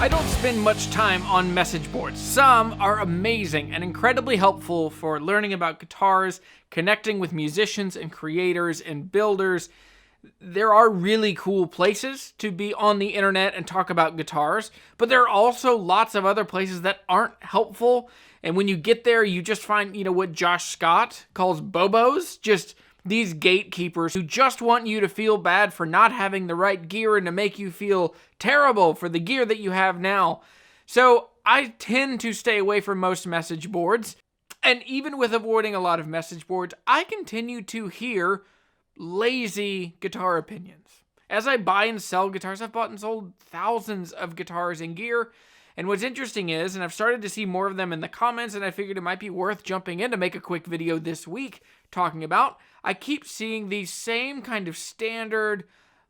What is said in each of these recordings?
I don't spend much time on message boards. Some are amazing and incredibly helpful for learning about guitars, connecting with musicians and creators and builders. There are really cool places to be on the internet and talk about guitars, but there are also lots of other places that aren't helpful. And when you get there, you just find, what Josh Scott calls bobos, just these gatekeepers who just want you to feel bad for not having the right gear and to make you feel terrible for the gear that you have now. So I tend to stay away from most message boards. And even with avoiding a lot of message boards, I continue to hear lazy guitar opinions. As I buy and sell guitars, I've bought and sold thousands of guitars and gear. And what's interesting is, and I've started to see more of them in the comments, and I figured it might be worth jumping in to make a quick video this week talking about, I keep seeing these same kind of standard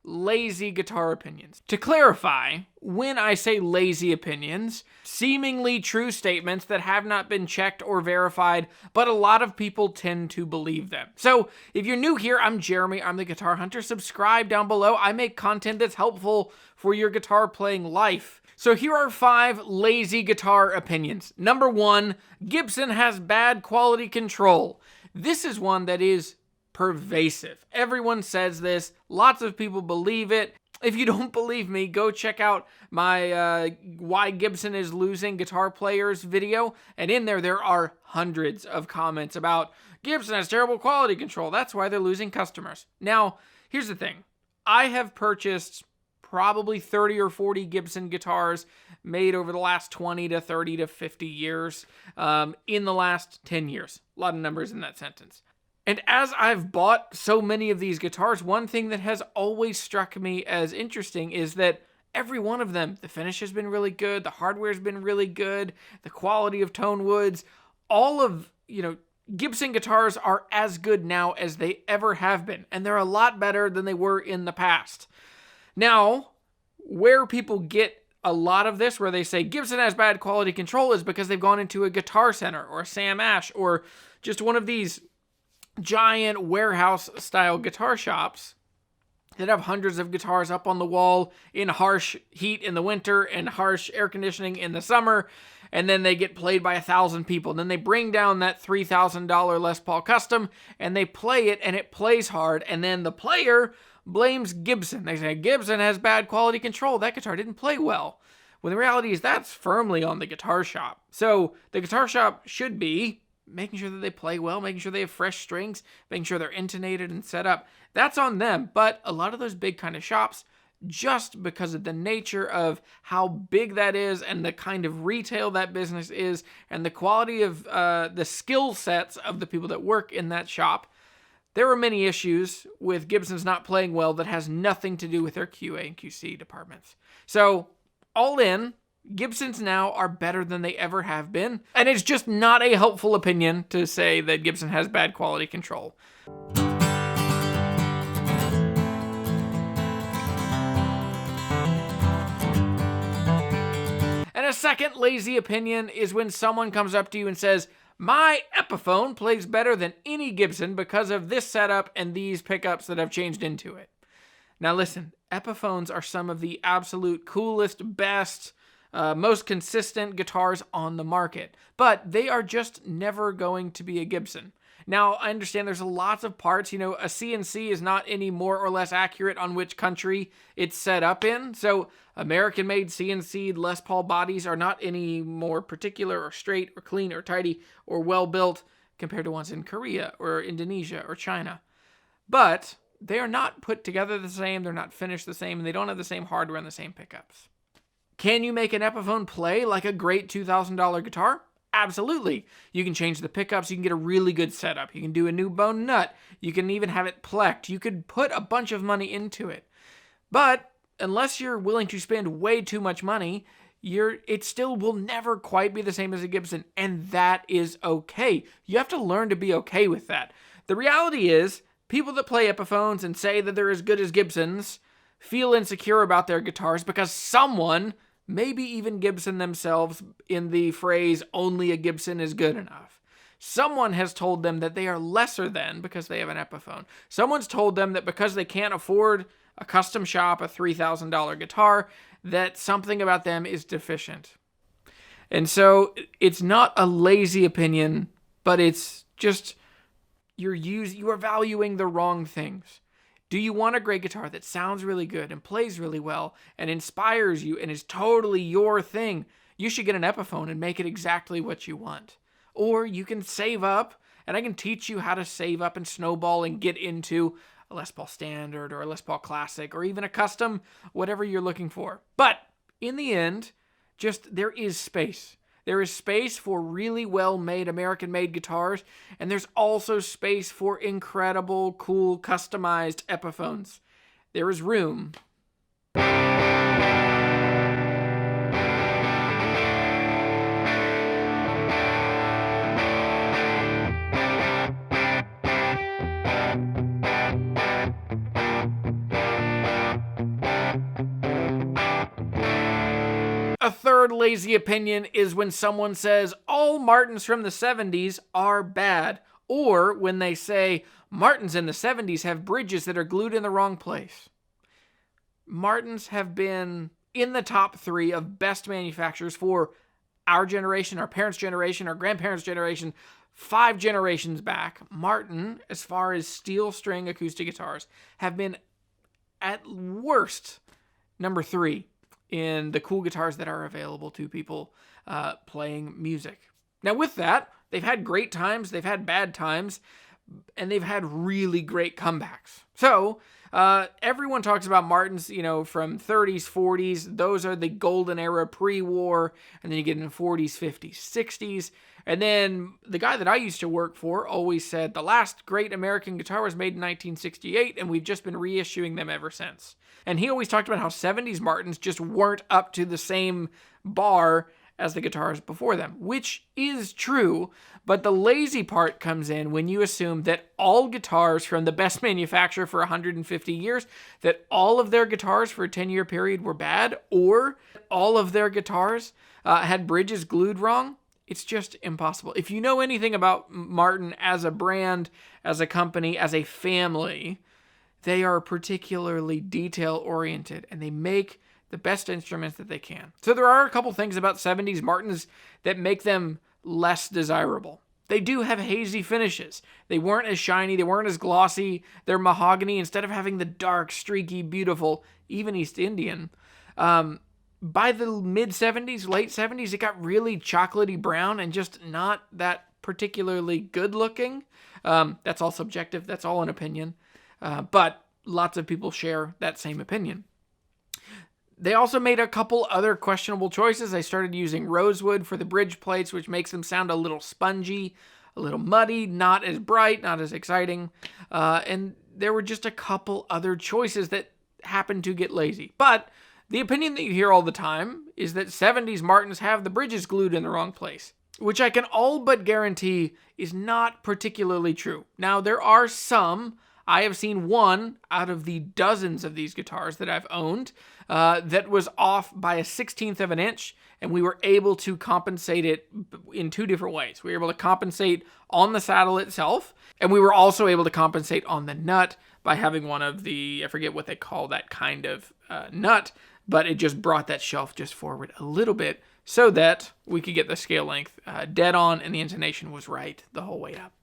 lazy guitar opinions. To clarify, when I say lazy opinions, seemingly true statements that have not been checked or verified, but a lot of people tend to believe them. So if you're new here, I'm Jeremy, I'm the Guitar Hunter. Subscribe down below. I make content that's helpful for your guitar playing life. So here are 5 lazy guitar opinions. Number 1, Gibson has bad quality control. This is one that is pervasive. Everyone says this. Lots of people believe it. If you don't believe me, go check out my Why Gibson is Losing Guitar Players video. And in there are hundreds of comments about Gibson has terrible quality control. That's why they're losing customers. Now, here's the thing. I have purchased probably 30 or 40 Gibson guitars made over the last 20 to 30 to 50 years, in the last 10 years. A lot of numbers in that sentence. And as I've bought so many of these guitars, one thing that has always struck me as interesting is that every one of them, the finish has been really good, the hardware's been really good, the quality of tone woods, all of, Gibson guitars are as good now as they ever have been. And they're a lot better than they were in the past. Now, where people get a lot of this, where they say Gibson has bad quality control, is because they've gone into a Guitar Center or a Sam Ash or just one of these giant warehouse-style guitar shops that have hundreds of guitars up on the wall in harsh heat in the winter and harsh air conditioning in the summer, and then they get played by 1,000 people. And then they bring down that $3,000 Les Paul Custom, and they play it, and it plays hard, and then the player blames Gibson. They say, Gibson has bad quality control. That guitar didn't play well. When the reality is that's firmly on the guitar shop. So the guitar shop should be making sure that they play well, making sure they have fresh strings, making sure they're intonated and set up. That's on them. But a lot of those big kind of shops, just because of the nature of how big that is and the kind of retail that business is and the quality of the skill sets of the people that work in that shop, there are many issues with Gibson's not playing well that has nothing to do with their QA and QC departments. So, all in, Gibsons now are better than they ever have been, and it's just not a helpful opinion to say that Gibson has bad quality control. And a second lazy opinion is when someone comes up to you and says, my Epiphone plays better than any Gibson because of this setup and these pickups that I've changed into it. Now listen, Epiphones are some of the absolute coolest, best, most consistent guitars on the market, but they are just never going to be a Gibson. Now, I understand there's lots of parts. A CNC is not any more or less accurate on which country it's set up in. So American-made CNC Les Paul bodies are not any more particular or straight or clean or tidy or well-built compared to ones in Korea or Indonesia or China. But they are not put together the same, they're not finished the same, and they don't have the same hardware and the same pickups. Can you make an Epiphone play like a great $2,000 guitar? Absolutely. You can change the pickups. You can get a really good setup. You can do a new bone nut. You can even have it plecked. You could put a bunch of money into it. But unless you're willing to spend way too much money, it still will never quite be the same as a Gibson, and that is okay. You have to learn to be okay with that. The reality is, people that play Epiphones and say that they're as good as Gibsons feel insecure about their guitars because someone, maybe even Gibson themselves, in the phrase, only a Gibson is good enough. Someone has told them that they are lesser than because they have an Epiphone. Someone's told them that because they can't afford a custom shop, a $3,000 guitar, that something about them is deficient. And so it's not a lazy opinion, but it's just you are valuing the wrong things. Do you want a great guitar that sounds really good and plays really well and inspires you and is totally your thing? You should get an Epiphone and make it exactly what you want. Or you can save up, and I can teach you how to save up and snowball and get into a Les Paul Standard or a Les Paul Classic or even a custom, whatever you're looking for. But in the end, just there is space. There is space for really well-made, American-made guitars, and there's also space for incredible, cool, customized Epiphones. There is room. A third lazy opinion is when someone says all Martins from the 70s are bad, or when they say Martins in the 70s have bridges that are glued in the wrong place. Martins have been in the top 3 of best manufacturers for our generation, our parents' generation, our grandparents' generation, 5 generations back. Martin, as far as steel string acoustic guitars, have been at worst number 3 in the cool guitars that are available to people playing music. Now with that, they've had great times, they've had bad times, and they've had really great comebacks. So everyone talks about Martins, from 30s, 40s. Those are the golden era pre-war, and then you get into 40s, 50s, 60s. And then the guy that I used to work for always said the last great American guitar was made in 1968, and we've just been reissuing them ever since. And he always talked about how 70s Martins just weren't up to the same bar as the guitars before them, which is true, but the lazy part comes in when you assume that all guitars from the best manufacturer for 150 years, that all of their guitars for a 10-year period were bad, or all of their guitars had bridges glued wrong. It's just impossible. If you know anything about Martin as a brand, as a company, as a family, they are particularly detail-oriented, and they make the best instruments that they can. So there are a couple things about 70s Martins that make them less desirable. They do have hazy finishes. They weren't as shiny, they weren't as glossy. They're mahogany instead of having the dark, streaky, beautiful, even East Indian. By the mid-70s, late 70s, it got really chocolatey brown and just not that particularly good-looking. That's all subjective. That's all an opinion. But lots of people share that same opinion. They also made a couple other questionable choices. They started using rosewood for the bridge plates, which makes them sound a little spongy, a little muddy, not as bright, not as exciting. And there were just a couple other choices that happened to get lazy. But the opinion that you hear all the time is that 70s Martins have the bridges glued in the wrong place, which I can all but guarantee is not particularly true. Now, there are some. I have seen one out of the dozens of these guitars that I've owned that was off by a 16th of an inch, and we were able to compensate it in 2 different ways. We were able to compensate on the saddle itself, and we were also able to compensate on the nut by having one of the, I forget what they call that kind of nut, but it just brought that shelf just forward a little bit so that we could get the scale length dead on and the intonation was right the whole way up.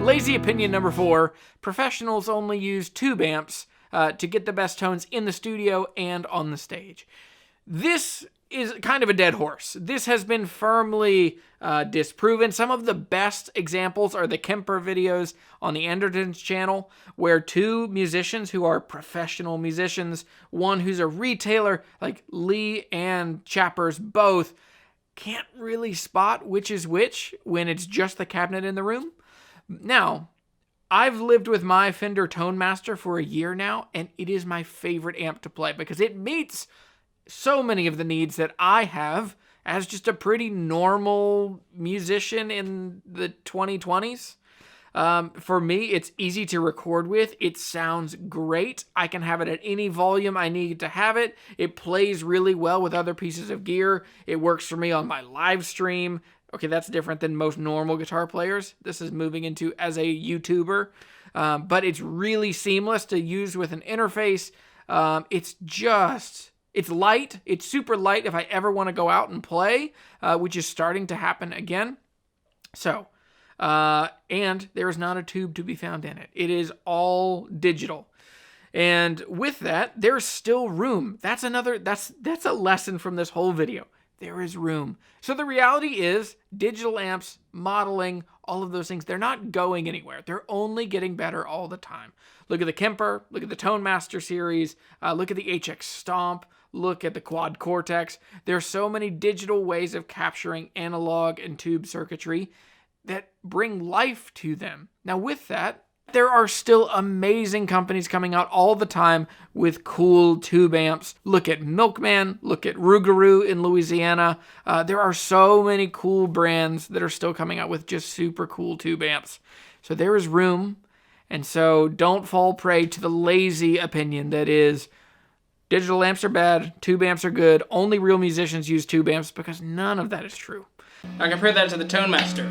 Lazy opinion number 4, professionals only use tube amps to get the best tones in the studio and on the stage. This is kind of a dead horse. This has been firmly disproven. Some of the best examples are the Kemper videos on the Andertons channel, where two musicians who are professional musicians, one who's a retailer, like Lee and Chappers both, can't really spot which is which when it's just the cabinet in the room. Now, I've lived with my Fender Tone Master for a year now, and it is my favorite amp to play because it meets so many of the needs that I have as just a pretty normal musician in the 2020s. For me, it's easy to record with. It sounds great. I can have it at any volume I need to have it. It plays really well with other pieces of gear. It works for me on my live stream. Okay, that's different than most normal guitar players. This is moving into as a YouTuber. But it's really seamless to use with an interface. It's light. It's super light if I ever want to go out and play, which is starting to happen again. So, and there is not a tube to be found in it. It is all digital. And with that, there's still room. That's a lesson from this whole video. There is room. So the reality is, digital amps, modeling, all of those things, they're not going anywhere. They're only getting better all the time. Look at the Kemper, look at the Tone Master series, look at the HX Stomp, look at the Quad Cortex. There's so many digital ways of capturing analog and tube circuitry that bring life to them. Now with that, there are still amazing companies coming out all the time with cool tube amps. Look at Milkman, look at Rougarou in Louisiana. There are so many cool brands that are still coming out with just super cool tube amps. So there is room. And so don't fall prey to the lazy opinion that is digital amps are bad, tube amps are good, only real musicians use tube amps, because none of that is true. Now compare that to the Tone Master.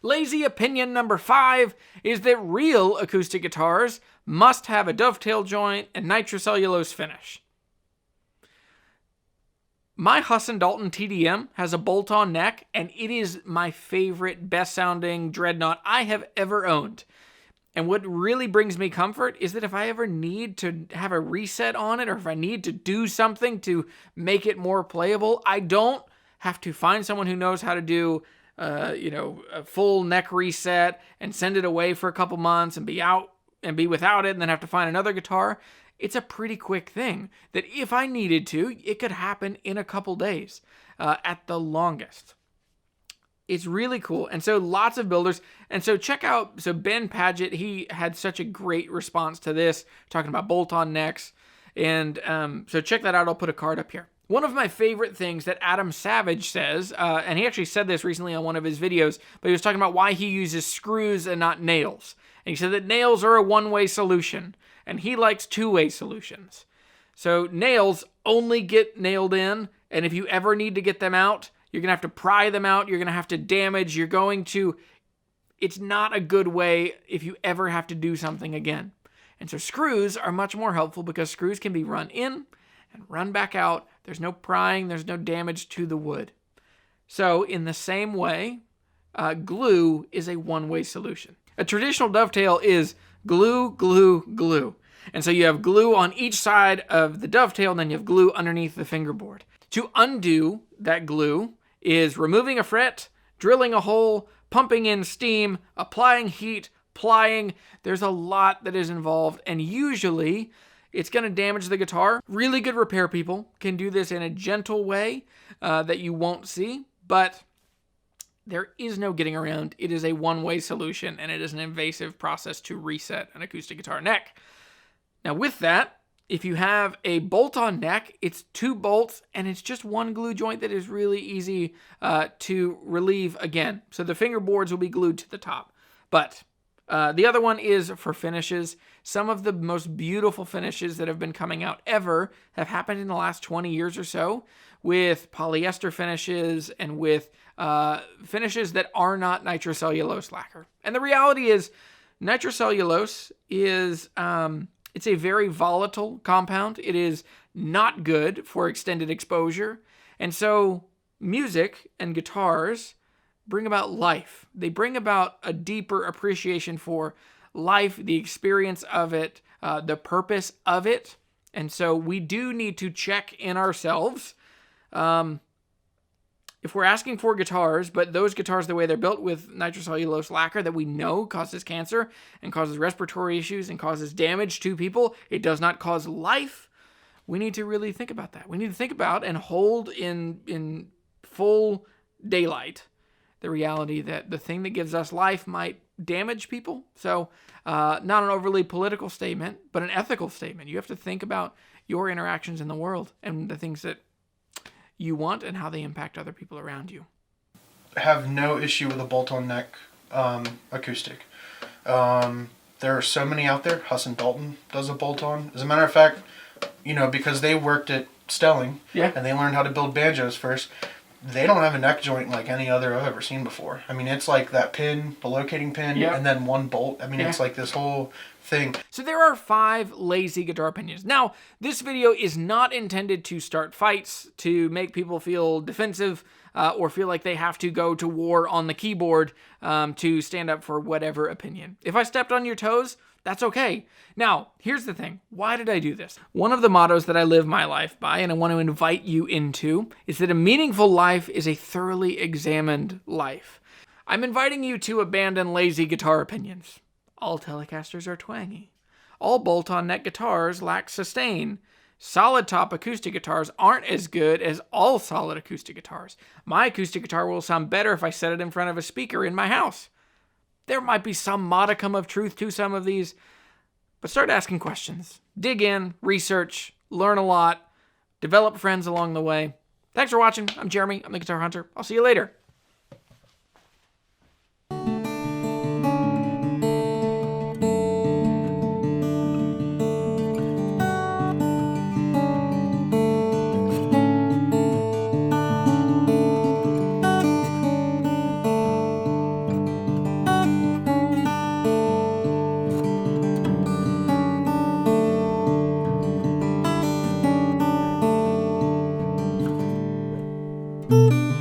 Lazy opinion number 5 is that real acoustic guitars must have a dovetail joint and nitrocellulose finish. My Husson Dalton TDM has a bolt-on neck, and it is my favorite, best-sounding dreadnought I have ever owned. And what really brings me comfort is that if I ever need to have a reset on it, or if I need to do something to make it more playable, I don't have to find someone who knows how to do a full neck reset and send it away for a couple months and be without it and then have to find another guitar. It's a pretty quick thing that if I needed to, it could happen in a couple days at the longest. It's really cool. And so lots of builders. And so check out, Ben Padgett, he had such a great response to this, talking about bolt-on necks. And so check that out. I'll put a card up here. One of my favorite things that Adam Savage says, and he actually said this recently on one of his videos, but he was talking about why he uses screws and not nails. And he said that nails are a one-way solution, and he likes two-way solutions. So nails only get nailed in, and if you ever need to get them out, you're going to have to pry them out, you're going to have to damage, it's not a good way if you ever have to do something again. And so screws are much more helpful because screws can be run in and run back out. There's no prying, there's no damage to the wood. So in the same way, glue is a one-way solution. A traditional dovetail is glue, glue, glue. And so you have glue on each side of the dovetail, and then you have glue underneath the fingerboard. To undo that glue is removing a fret, drilling a hole, pumping in steam, applying heat, plying. There's a lot that is involved, and usually it's going to damage the guitar. Really good repair people can do this in a gentle way that you won't see, but there is no getting around. It is a one-way solution, and it is an invasive process to reset an acoustic guitar neck. Now with that, if you have a bolt-on neck, it's 2 bolts, and it's just one glue joint that is really easy to relieve again. So the fingerboards will be glued to the top. But the other one is for finishes. Some of the most beautiful finishes that have been coming out ever have happened in the last 20 years or so with polyester finishes and with finishes that are not nitrocellulose lacquer. And the reality is nitrocellulose is It's a very volatile compound. It is not good for extended exposure. And so music and guitars bring about life. They bring about a deeper appreciation for life, the experience of it, the purpose of it. And so we do need to check in ourselves. If we're asking for guitars, but those guitars, the way they're built with nitrocellulose lacquer that we know causes cancer and causes respiratory issues and causes damage to people, it does not cause life. We need to really think about that. We need to think about and hold in full daylight the reality that the thing that gives us life might damage people. So not an overly political statement, but an ethical statement. You have to think about your interactions in the world and the things that you want and how they impact other people around you. I have no issue with a bolt-on neck acoustic. There are so many out there. Huss and Dalton does a bolt-on. As a matter of fact, because they worked at Stelling and they learned how to build banjos first, they don't have a neck joint like any other I've ever seen before. I mean, it's like that pin, the locating pin, and then one bolt. I mean, it's like this whole thing. So there are 5 lazy guitar opinions. Now, this video is not intended to start fights, to make people feel defensive, or feel like they have to go to war on the keyboard to stand up for whatever opinion. If I stepped on your toes, that's okay. Now, here's the thing. Why did I do this? One of the mottos that I live my life by, and I want to invite you into, is that a meaningful life is a thoroughly examined life. I'm inviting you to abandon lazy guitar opinions. All Telecasters are twangy. All bolt-on neck guitars lack sustain. Solid top acoustic guitars aren't as good as all solid acoustic guitars. My acoustic guitar will sound better if I set it in front of a speaker in my house. There might be some modicum of truth to some of these, but start asking questions. Dig in, research, learn a lot, develop friends along the way. Thanks for watching. I'm Jeremy. I'm the Guitar Hunter. I'll see you later. Thank you.